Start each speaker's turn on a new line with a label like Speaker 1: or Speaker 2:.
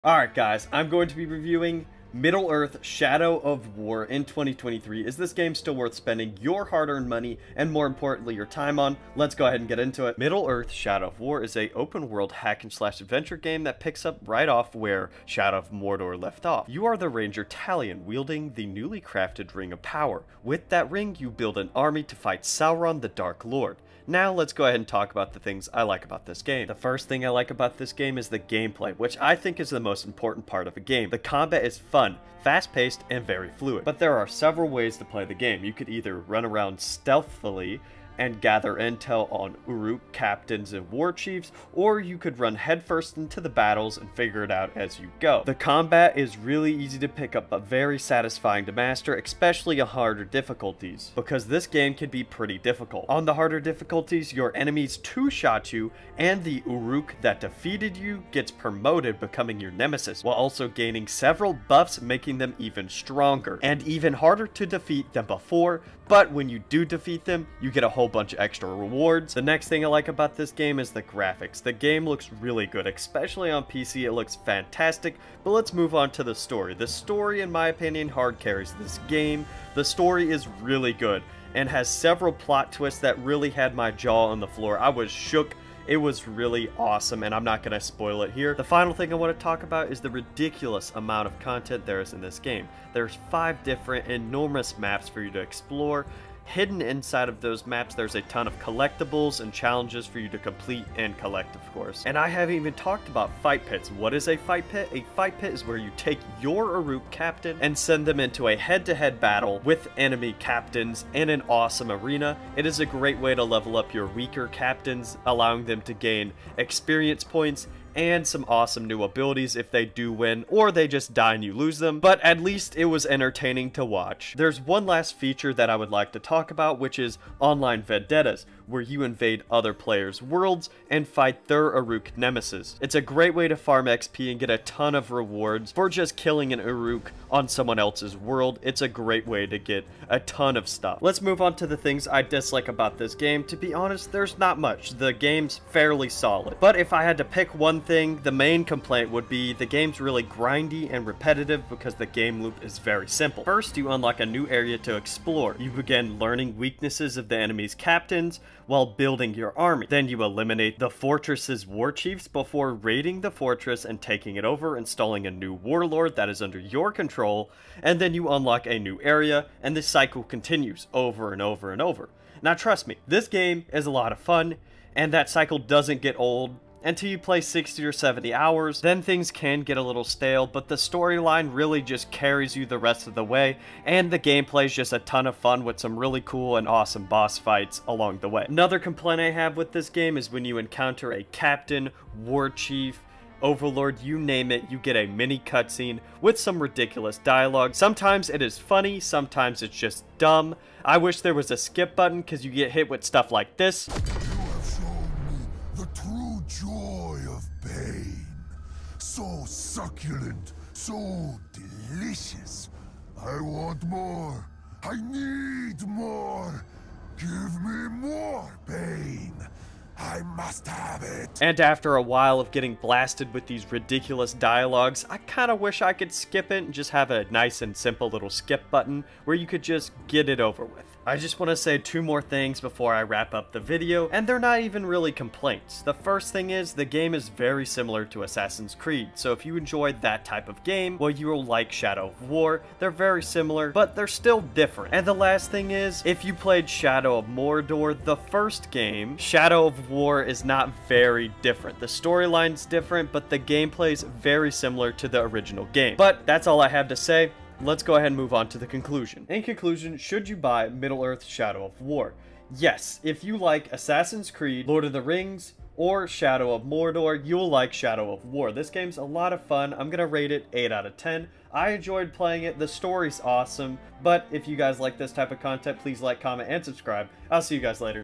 Speaker 1: Alright guys, I'm going to be reviewing Middle-earth: Shadow of War in 2023. Is this game still worth spending your hard-earned money and, more importantly, your time on? Let's go ahead and get into it. Middle-earth: Shadow of War is a open-world hack-and-slash adventure game that picks up right off where Shadow of Mordor left off. You are the Ranger Talion, wielding the newly crafted Ring of Power. With that ring, you build an army to fight Sauron the Dark Lord. Now let's go ahead and talk about the things I like about this game. The first thing I like about this game is the gameplay, which I think is the most important part of a game. The combat is fun, fast-paced, and very fluid. But there are several ways to play the game. You could either run around stealthily and gather intel on Uruk captains and war chiefs, or you could run headfirst into the battles and figure it out as you go. The combat is really easy to pick up but very satisfying to master, especially on harder difficulties, because this game can be pretty difficult. On the harder difficulties, your enemies two-shot you, and the Uruk that defeated you gets promoted, becoming your nemesis, while also gaining several buffs, making them even stronger, and even harder to defeat than before. But when you do defeat them, you get a whole bunch of extra rewards. The next thing I like about this game is the graphics. The game looks really good, especially on PC. It looks fantastic. But let's move on to the story. The story, in my opinion, hard carries this game. The story is really good and has several plot twists that really had my jaw on the floor. I was shook. It was really awesome, and I'm not going to spoil it here. The final thing I want to talk about is the ridiculous amount of content there is in this game. There's 5 different enormous maps for you to explore. Hidden inside of those maps, there's a ton of collectibles and challenges for you to complete and collect, of course. And I haven't even talked about fight pits. What is a fight pit? A fight pit is where you take your Uruk captain and send them into a head-to-head battle with enemy captains in an awesome arena. It is a great way to level up your weaker captains, allowing them to gain experience points and some awesome new abilities if they do win, or they just die and you lose them, but at least it was entertaining to watch. There's one last feature that I would like to talk about, which is online vendettas, where you invade other players' worlds and fight their Uruk nemesis. It's a great way to farm XP and get a ton of rewards for just killing an Uruk on someone else's world. It's a great way to get a ton of stuff. Let's move on to the things I dislike about this game. To be honest, there's not much. The game's fairly solid. But if I had to pick one thing, the main complaint would be the game's really grindy and repetitive because the game loop is very simple. First, you unlock a new area to explore. You begin learning weaknesses of the enemy's captains while building your army. Then you eliminate the fortress's war chiefs before raiding the fortress and taking it over, installing a new warlord that is under your control, and then you unlock a new area, and the cycle continues over and over and over. Now trust me, this game is a lot of fun, and that cycle doesn't get old until you play 60 or 70 hours. Then things can get a little stale, but the storyline really just carries you the rest of the way, and the gameplay is just a ton of fun with some really cool and awesome boss fights along the way. Another complaint I have with this game is when you encounter a captain, war chief, overlord, you name it, you get a mini cutscene with some ridiculous dialogue. Sometimes it is funny, sometimes it's just dumb. I wish there was a skip button because you get hit with stuff like this.
Speaker 2: Joy of pain, so succulent, so delicious. I want more. I need more. Give me more pain. I must have it.
Speaker 1: And after a while of getting blasted with these ridiculous dialogues, I kind of wish I could skip it and just have a nice and simple little skip button where you could just get it over with. I just want to say 2 more things before I wrap up the video, and they're not even really complaints. The first thing is, the game is very similar to Assassin's Creed, so if you enjoyed that type of game, well, you will like Shadow of War. They're very similar, but they're still different. And the last thing is, if you played Shadow of Mordor, the first game, Shadow of War is not very different. The storyline's different, but the gameplay is very similar to the original game. But that's all I have to say. Let's go ahead and move on to the conclusion. In conclusion, should you buy Middle-earth: Shadow of War? Yes, if you like Assassin's Creed, Lord of the Rings, or Shadow of Mordor, you'll like Shadow of War. This game's a lot of fun. I'm gonna rate it 8 out of 10. I enjoyed playing it. The story's awesome. But if you guys like this type of content, please like, comment, and subscribe. I'll see you guys later.